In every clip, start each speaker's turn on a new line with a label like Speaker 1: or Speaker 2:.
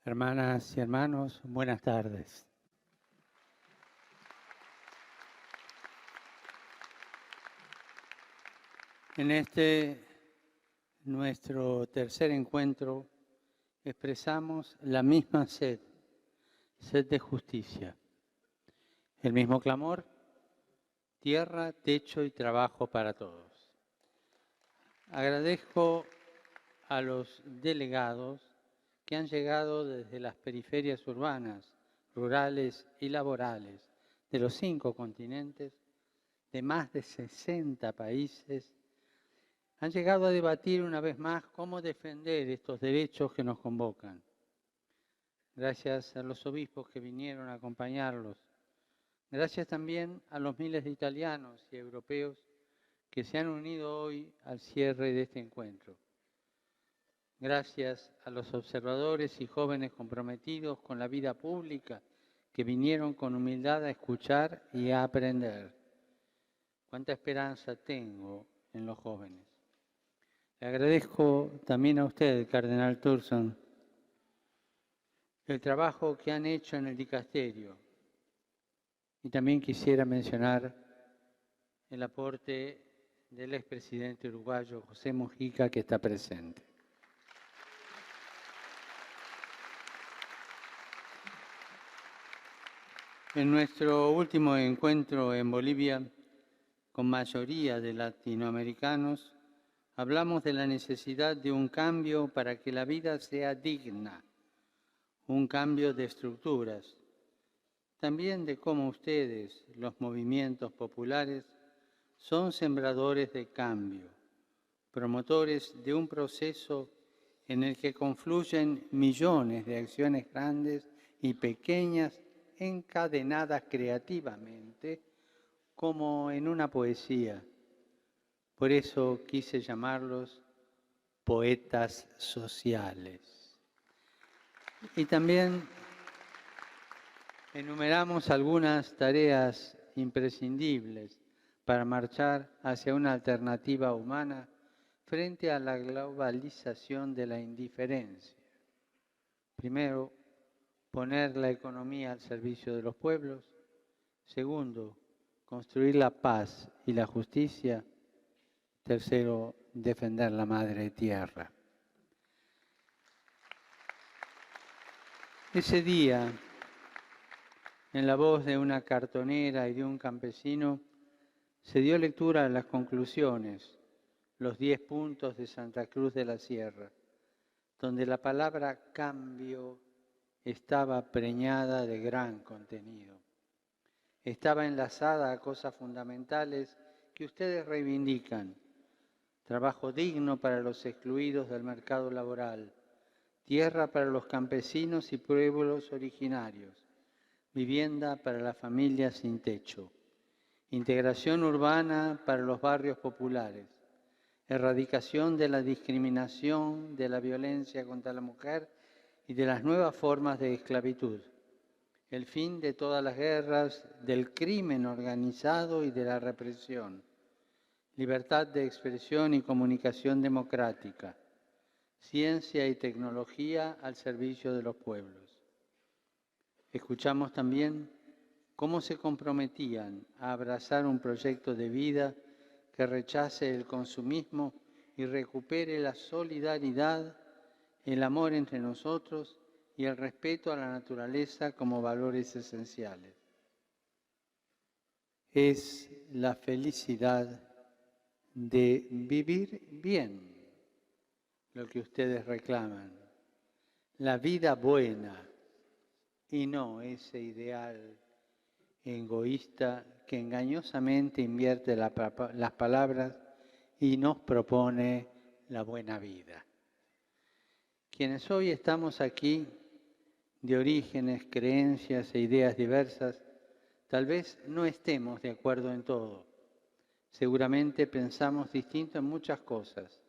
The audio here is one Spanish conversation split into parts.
Speaker 1: Hermanas y hermanos, buenas tardes. En este nuestro tercer encuentro expresamos la misma sed de justicia, el mismo clamor, tierra, techo y trabajo para todos. Agradezco a los delegados que han llegado desde las periferias urbanas, rurales y laborales de los 5 continentes, de más de 60 países, han llegado a debatir una vez más cómo defender estos derechos que nos convocan. Gracias a los obispos que vinieron a acompañarlos. Gracias también a los miles de italianos y europeos que se han unido hoy al cierre de este encuentro. Gracias a los observadores y jóvenes comprometidos con la vida pública que vinieron con humildad a escuchar y a aprender. Cuánta esperanza tengo en los jóvenes. Le agradezco también a usted, Cardenal Turson, el trabajo que han hecho en el dicasterio. Y también quisiera mencionar el aporte del expresidente uruguayo José Mujica, que está presente. En nuestro último encuentro en Bolivia, con mayoría de latinoamericanos, hablamos de la necesidad de un cambio para que la vida sea digna, un cambio de estructuras, también de cómo ustedes, los movimientos populares, son sembradores de cambio, promotores de un proceso en el que confluyen millones de acciones grandes y pequeñas encadenadas creativamente, como en una poesía. Por eso quise llamarlos poetas sociales. Y también enumeramos algunas tareas imprescindibles para marchar hacia una alternativa humana frente a la globalización de la indiferencia. Primero, poner la economía al servicio de los pueblos. Segundo, construir la paz y la justicia. Tercero, defender la madre tierra. Ese día, en la voz de una cartonera y de un campesino, se dio lectura a las conclusiones, los 10 puntos de Santa Cruz de la Sierra, donde la palabra cambio estaba preñada de gran contenido. Estaba enlazada a cosas fundamentales que ustedes reivindican: trabajo digno para los excluidos del mercado laboral, tierra para los campesinos y pueblos originarios, vivienda para las familias sin techo, integración urbana para los barrios populares, erradicación de la discriminación, de la violencia contra la mujer y de las nuevas formas de esclavitud, el fin de todas las guerras, del crimen organizado y de la represión, libertad de expresión y comunicación democrática, ciencia y tecnología al servicio de los pueblos. Escuchamos también cómo se comprometían a abrazar un proyecto de vida que rechace el consumismo y recupere la solidaridad, el amor entre nosotros y el respeto a la naturaleza como valores esenciales. Es la felicidad de vivir bien lo que ustedes reclaman, la vida buena y no ese ideal egoísta que engañosamente invierte las palabras y nos propone la buena vida. Quienes hoy estamos aquí, de orígenes, creencias e ideas diversas, tal vez no estemos de acuerdo en todo. Seguramente pensamos distinto en muchas cosas,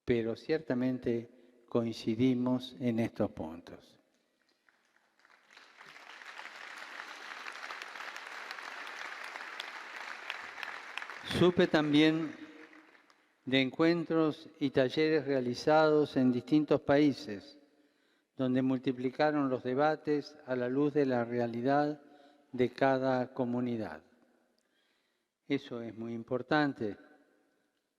Speaker 1: pero ciertamente coincidimos en estos puntos. Supe también de encuentros y talleres realizados en distintos países donde multiplicaron los debates a la luz de la realidad de cada comunidad. Eso es muy importante,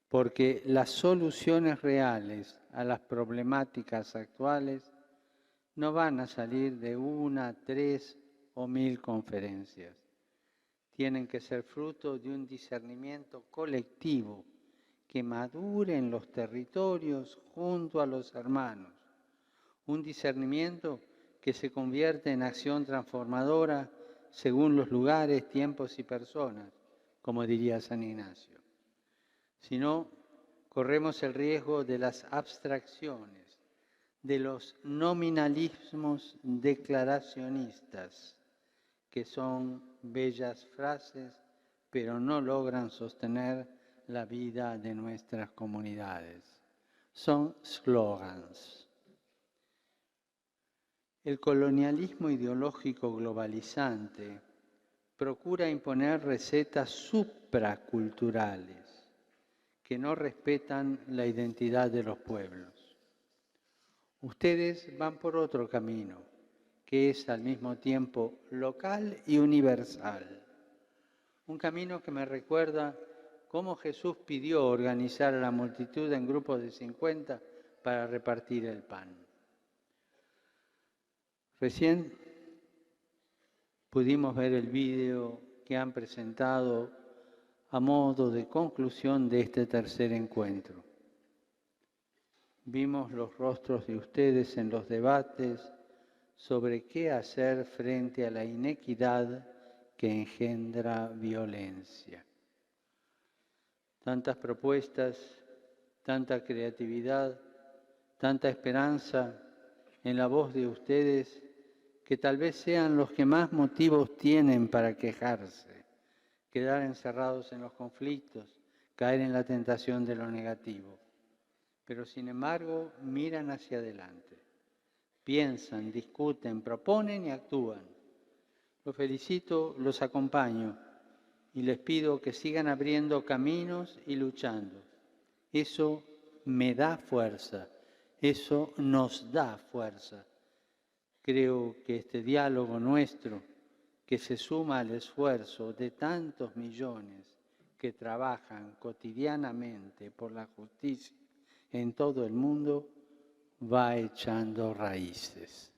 Speaker 1: porque las soluciones reales a las problemáticas actuales no van a salir de 1, 3 o 1000 conferencias. Tienen que ser fruto de un discernimiento colectivo que madure en los territorios junto a los hermanos. Un discernimiento que se convierte en acción transformadora según los lugares, tiempos y personas, como diría San Ignacio. Si no, corremos el riesgo de las abstracciones, de los nominalismos declaracionistas, que son bellas frases, pero no logran sostener la vida de nuestras comunidades. Son slogans. El colonialismo ideológico globalizante procura imponer recetas supraculturales que no respetan la identidad de los pueblos. Ustedes van por otro camino, que es al mismo tiempo local y universal. Un camino que me recuerda cómo Jesús pidió organizar a la multitud en grupos de 50 para repartir el pan. Recién pudimos ver el vídeo que han presentado a modo de conclusión de este tercer encuentro. Vimos los rostros de ustedes en los debates sobre qué hacer frente a la inequidad que engendra violencia. Tantas propuestas, tanta creatividad, tanta esperanza en la voz de ustedes que tal vez sean los que más motivos tienen para quejarse, quedar encerrados en los conflictos, caer en la tentación de lo negativo. Pero sin embargo miran hacia adelante, piensan, discuten, proponen y actúan. Los felicito, los acompaño y les pido que sigan abriendo caminos y luchando. Eso me da fuerza, eso nos da fuerza. Creo que este diálogo nuestro, que se suma al esfuerzo de tantos millones que trabajan cotidianamente por la justicia en todo el mundo, va echando raíces.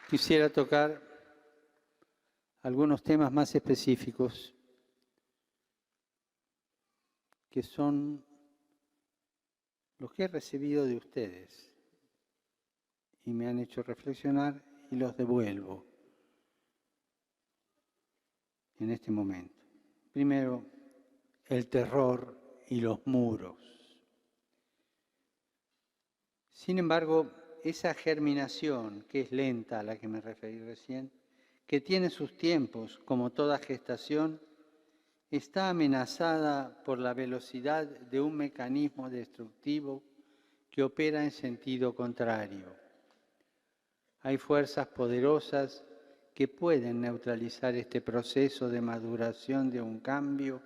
Speaker 1: Quisiera tocar algunos temas más específicos que son los que he recibido de ustedes y me han hecho reflexionar y los devuelvo en este momento. Primero, el terror y los muros. Sin embargo, esa germinación, que es lenta a la que me referí recién, que tiene sus tiempos, como toda gestación, está amenazada por la velocidad de un mecanismo destructivo que opera en sentido contrario. Hay fuerzas poderosas que pueden neutralizar este proceso de maduración de un cambio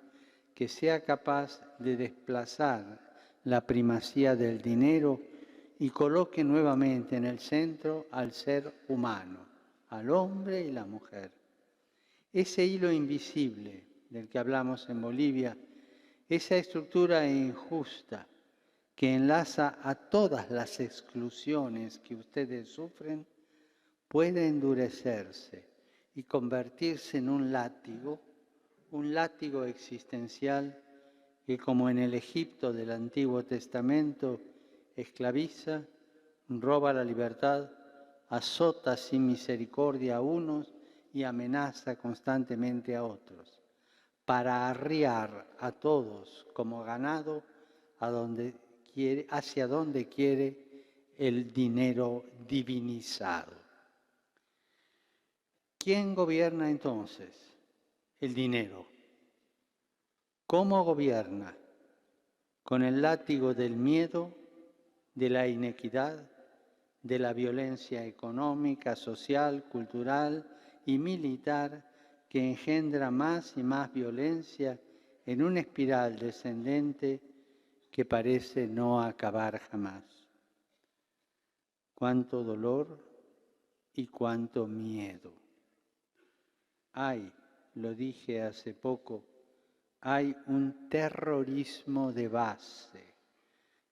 Speaker 1: que sea capaz de desplazar la primacía del dinero y coloque nuevamente en el centro al ser humano, al hombre y la mujer. Ese hilo invisible del que hablamos en Bolivia, esa estructura injusta que enlaza a todas las exclusiones que ustedes sufren, puede endurecerse y convertirse en un látigo existencial que, como en el Egipto del Antiguo Testamento, esclaviza, roba la libertad, azota sin misericordia a unos y amenaza constantemente a otros, para arriar a todos como ganado hacia donde quiere el dinero divinizado. ¿Quién gobierna entonces? El dinero. ¿Cómo gobierna? Con el látigo del miedo, de la inequidad, de la violencia económica, social, cultural y militar que engendra más y más violencia en una espiral descendente que parece no acabar jamás. Cuánto dolor y cuánto miedo. Hay, lo dije hace poco, hay un terrorismo de base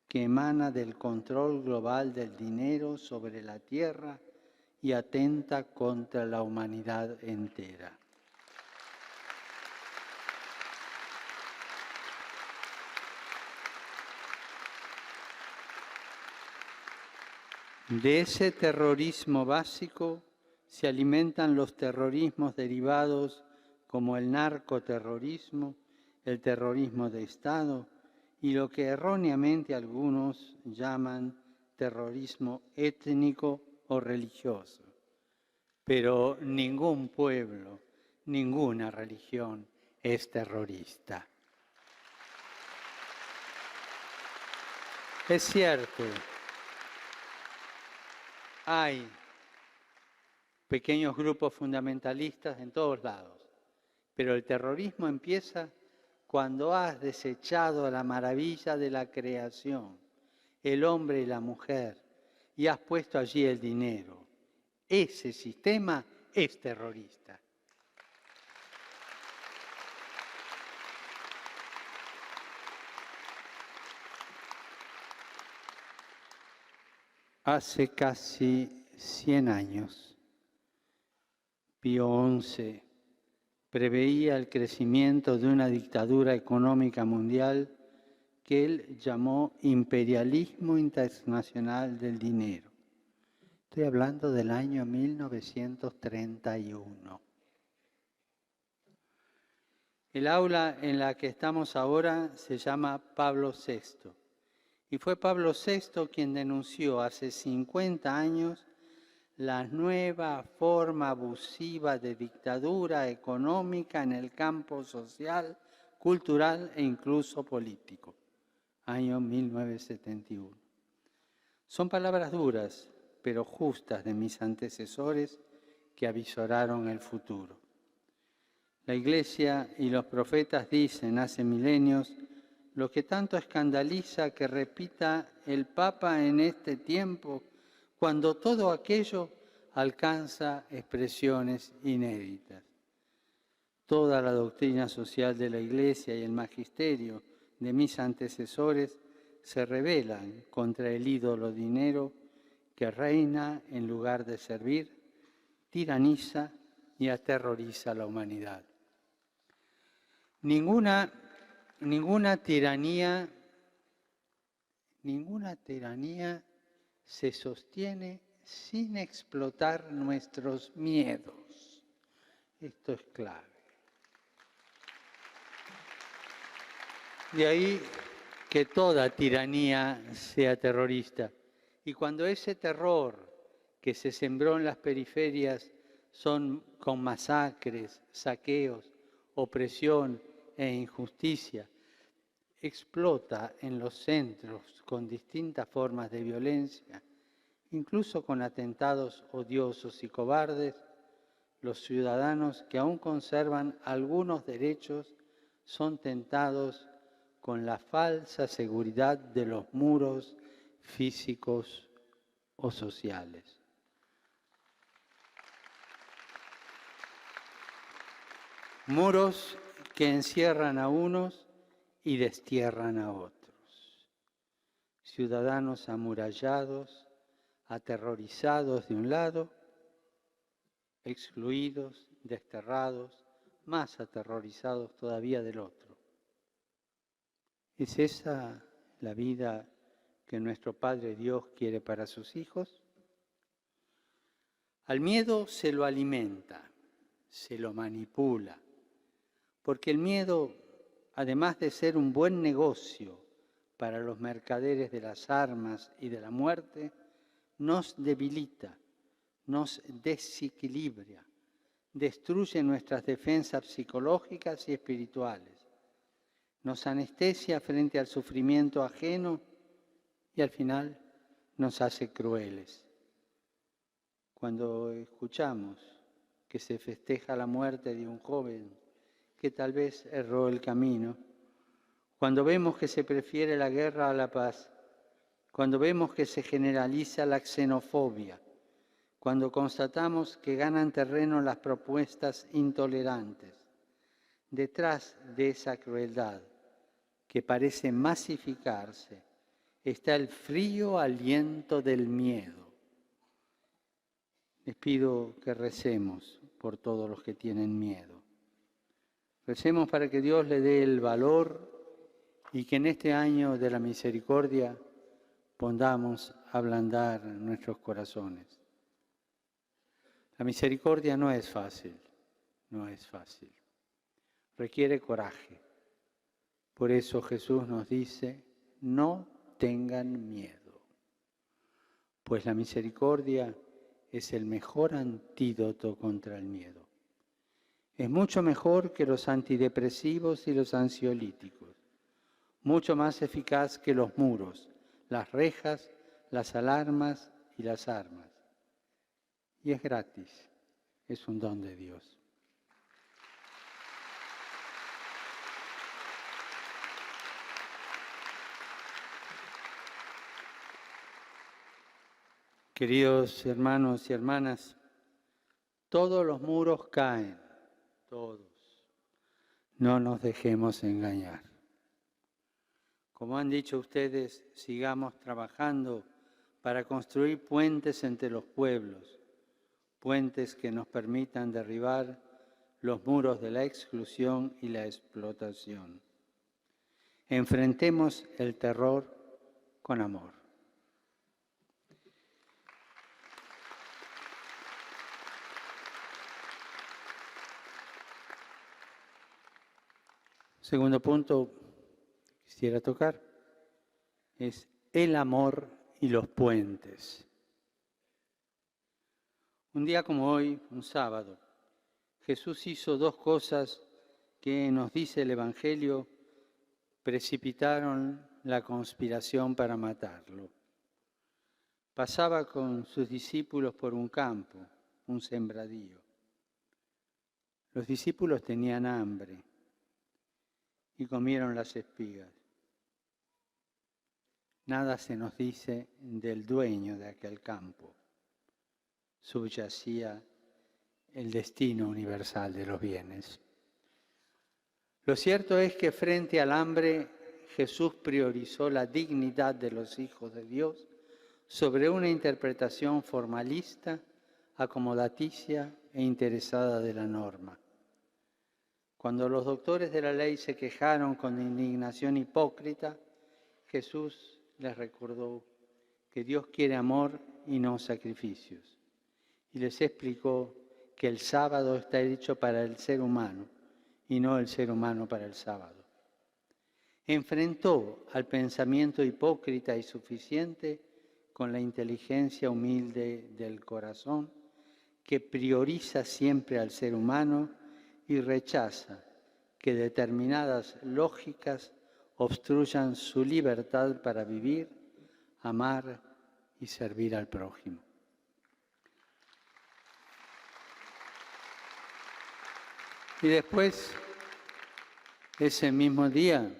Speaker 1: que emana del control global del dinero sobre la tierra y atenta contra la humanidad entera. De ese terrorismo básico se alimentan los terrorismos derivados como el narcoterrorismo, el terrorismo de Estado y lo que erróneamente algunos llaman terrorismo étnico o religioso. Pero ningún pueblo, ninguna religión es terrorista. Es cierto, hay pequeños grupos fundamentalistas en todos lados, pero el terrorismo empieza cuando has desechado la maravilla de la creación, el hombre y la mujer, y has puesto allí el dinero. Ese sistema es terrorista. Hace casi 100 años, Pío XI preveía el crecimiento de una dictadura económica mundial que él llamó imperialismo internacional del dinero. Estoy hablando del año 1931. El aula en la que estamos ahora se llama Pablo VI. Y fue Pablo VI quien denunció hace 50 años la nueva forma abusiva de dictadura económica en el campo social, cultural e incluso político. Año 1971. Son palabras duras, pero justas de mis antecesores que avisoraron el futuro. La Iglesia y los profetas dicen hace milenios lo que tanto escandaliza que repita el Papa en este tiempo, cuando todo aquello alcanza expresiones inéditas. Toda la doctrina social de la Iglesia y el magisterio de mis antecesores se rebelan contra el ídolo dinero que reina en lugar de servir, tiraniza y aterroriza a la humanidad. Ninguna tiranía se sostiene sin explotar nuestros miedos. Esto es clave. De ahí que toda tiranía sea terrorista. Y cuando ese terror que se sembró en las periferias son con masacres, saqueos, opresión e injusticia, explota en los centros con distintas formas de violencia, incluso con atentados odiosos y cobardes, los ciudadanos que aún conservan algunos derechos son tentados con la falsa seguridad de los muros físicos o sociales. Muros que encierran a unos y destierran a otros. Ciudadanos amurallados, aterrorizados de un lado, excluidos, desterrados, más aterrorizados todavía del otro. ¿Es esa la vida que nuestro Padre Dios quiere para sus hijos? Al miedo se lo alimenta, se lo manipula, porque el miedo, además de ser un buen negocio para los mercaderes de las armas y de la muerte, nos debilita, nos desequilibra, destruye nuestras defensas psicológicas y espirituales, nos anestesia frente al sufrimiento ajeno y al final nos hace crueles. Cuando escuchamos que se festeja la muerte de un joven que tal vez erró el camino, Cuando vemos que se prefiere la guerra a la paz, cuando vemos que se generaliza la xenofobia, cuando constatamos que ganan terreno las propuestas intolerantes, detrás de esa crueldad que parece masificarse está el frío aliento del miedo. Les pido que recemos por todos los que tienen miedo. Recemos para que Dios le dé el valor y que en este año de la misericordia podamos ablandar nuestros corazones. La misericordia no es fácil, no es fácil. Requiere coraje. Por eso Jesús nos dice, no tengan miedo, pues la misericordia es el mejor antídoto contra el miedo. Es mucho mejor que los antidepresivos y los ansiolíticos, mucho más eficaz que los muros, las rejas, las alarmas y las armas. Y es gratis, es un don de Dios. Queridos hermanos y hermanas, todos los muros caen, todos. No nos dejemos engañar. Como han dicho ustedes, sigamos trabajando para construir puentes entre los pueblos, puentes que nos permitan derribar los muros de la exclusión y la explotación. Enfrentemos el terror con amor. Segundo punto que quisiera tocar es el amor y los puentes. Un día como hoy, un sábado, Jesús hizo dos cosas que, nos dice el Evangelio, precipitaron la conspiración para matarlo. Pasaba con sus discípulos por un campo, un sembradío. Los discípulos tenían hambre y comieron las espigas. Nada se nos dice del dueño de aquel campo. Subyacía el destino universal de los bienes. Lo cierto es que frente al hambre, Jesús priorizó la dignidad de los hijos de Dios sobre una interpretación formalista, acomodaticia e interesada de la norma. Cuando los doctores de la ley se quejaron con indignación hipócrita, Jesús les recordó que Dios quiere amor y no sacrificios. Y les explicó que el sábado está hecho para el ser humano y no el ser humano para el sábado. Enfrentó al pensamiento hipócrita y suficiente con la inteligencia humilde del corazón que prioriza siempre al ser humano y rechaza que determinadas lógicas obstruyan su libertad para vivir, amar y servir al prójimo. Y después, ese mismo día,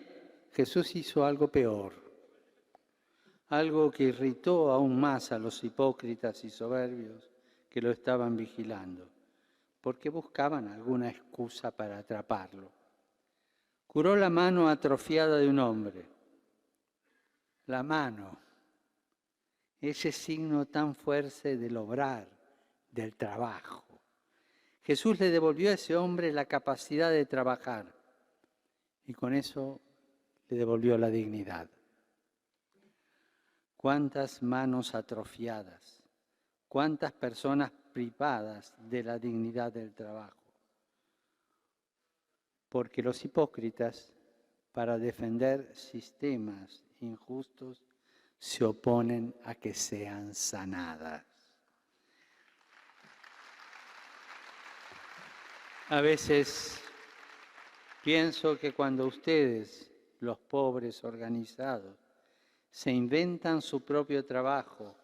Speaker 1: Jesús hizo algo peor, algo que irritó aún más a los hipócritas y soberbios que lo estaban vigilando, porque buscaban alguna excusa para atraparlo. Curó la mano atrofiada de un hombre. La mano, ese signo tan fuerte del obrar, del trabajo. Jesús le devolvió a ese hombre la capacidad de trabajar y con eso le devolvió la dignidad. Cuántas manos atrofiadas, cuántas personas privadas de la dignidad del trabajo. Porque los hipócritas, para defender sistemas injustos, se oponen a que sean sanadas. A veces pienso que cuando ustedes, los pobres organizados, se inventan su propio trabajo,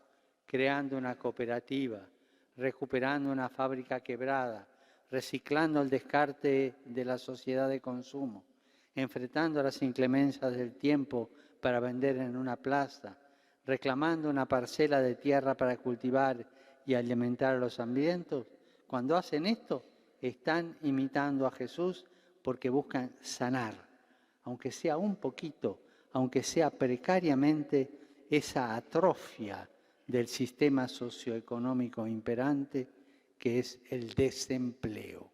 Speaker 1: creando una cooperativa, recuperando una fábrica quebrada, reciclando el descarte de la sociedad de consumo, enfrentando las inclemencias del tiempo para vender en una plaza, reclamando una parcela de tierra para cultivar y alimentar a los hambrientos, cuando hacen esto, están imitando a Jesús porque buscan sanar, aunque sea un poquito, aunque sea precariamente, esa atrofia del sistema socioeconómico imperante que es el desempleo.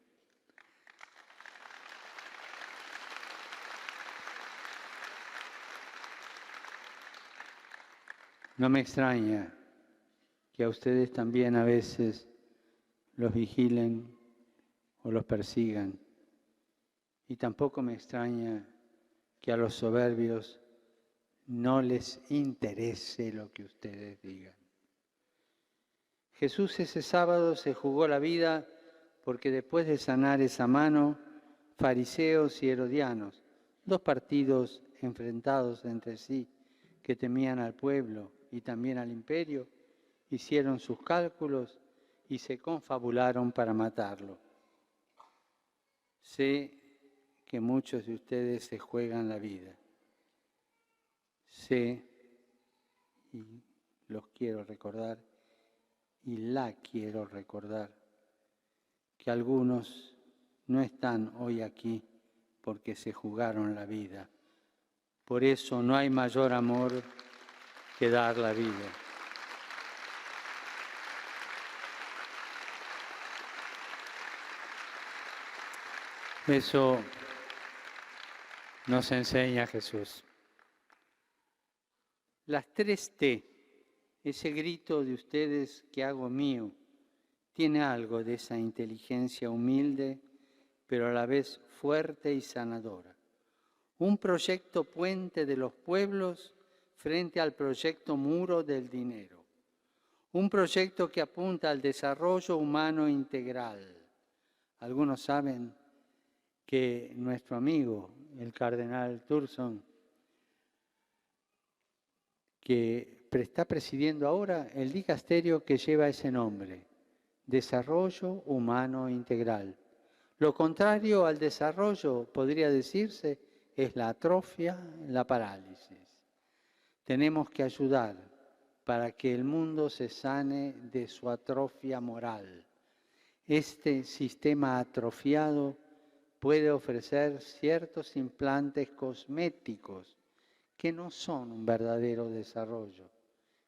Speaker 1: No me extraña que a ustedes también a veces los vigilen o los persigan. Y tampoco me extraña que a los soberbios no les interese lo que ustedes digan. Jesús ese sábado se jugó la vida porque después de sanar esa mano, fariseos y herodianos, dos partidos enfrentados entre sí, que temían al pueblo y también al imperio, hicieron sus cálculos y se confabularon para matarlo. Sé que muchos de ustedes se juegan la vida. Sé, y los quiero recordar, y la quiero recordar, que algunos no están hoy aquí porque se jugaron la vida. Por eso no hay mayor amor que dar la vida. Eso nos enseña Jesús. Las 3 T, ese grito de ustedes que hago mío, tiene algo de esa inteligencia humilde, pero a la vez fuerte y sanadora. Un proyecto puente de los pueblos frente al proyecto muro del dinero. Un proyecto que apunta al desarrollo humano integral. Algunos saben que nuestro amigo, el cardenal Turson, que está presidiendo ahora el dicasterio que lleva ese nombre, Desarrollo Humano Integral. Lo contrario al desarrollo, podría decirse, es la atrofia, la parálisis. Tenemos que ayudar para que el mundo se sane de su atrofia moral. Este sistema atrofiado puede ofrecer ciertos implantes cosméticos que no son un verdadero desarrollo.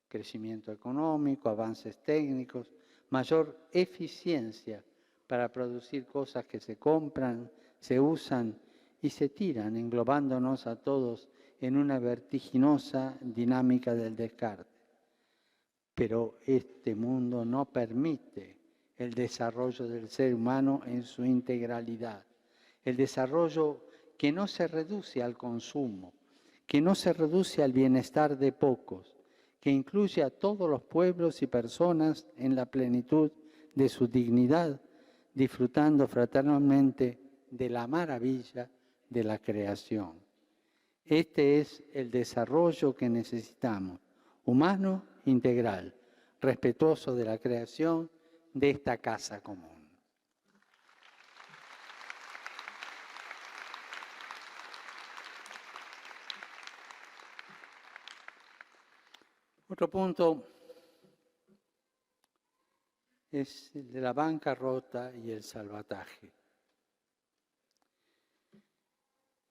Speaker 1: Crecimiento económico, avances técnicos, mayor eficiencia para producir cosas que se compran, se usan y se tiran, englobándonos a todos en una vertiginosa dinámica del descarte. Pero este mundo no permite el desarrollo del ser humano en su integralidad. El desarrollo que no se reduce al consumo, que no se reduce al bienestar de pocos, que incluye a todos los pueblos y personas en la plenitud de su dignidad, disfrutando fraternalmente de la maravilla de la creación. Este es el desarrollo que necesitamos, humano, integral, respetuoso de la creación de esta casa común. Otro punto es el de la bancarrota y el salvataje.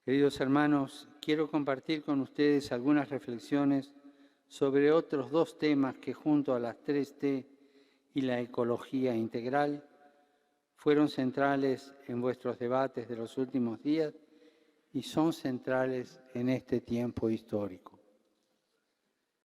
Speaker 1: Queridos hermanos, quiero compartir con ustedes algunas reflexiones sobre otros 2 temas que junto a las 3 T y la ecología integral fueron centrales en vuestros debates de los últimos días y son centrales en este tiempo histórico.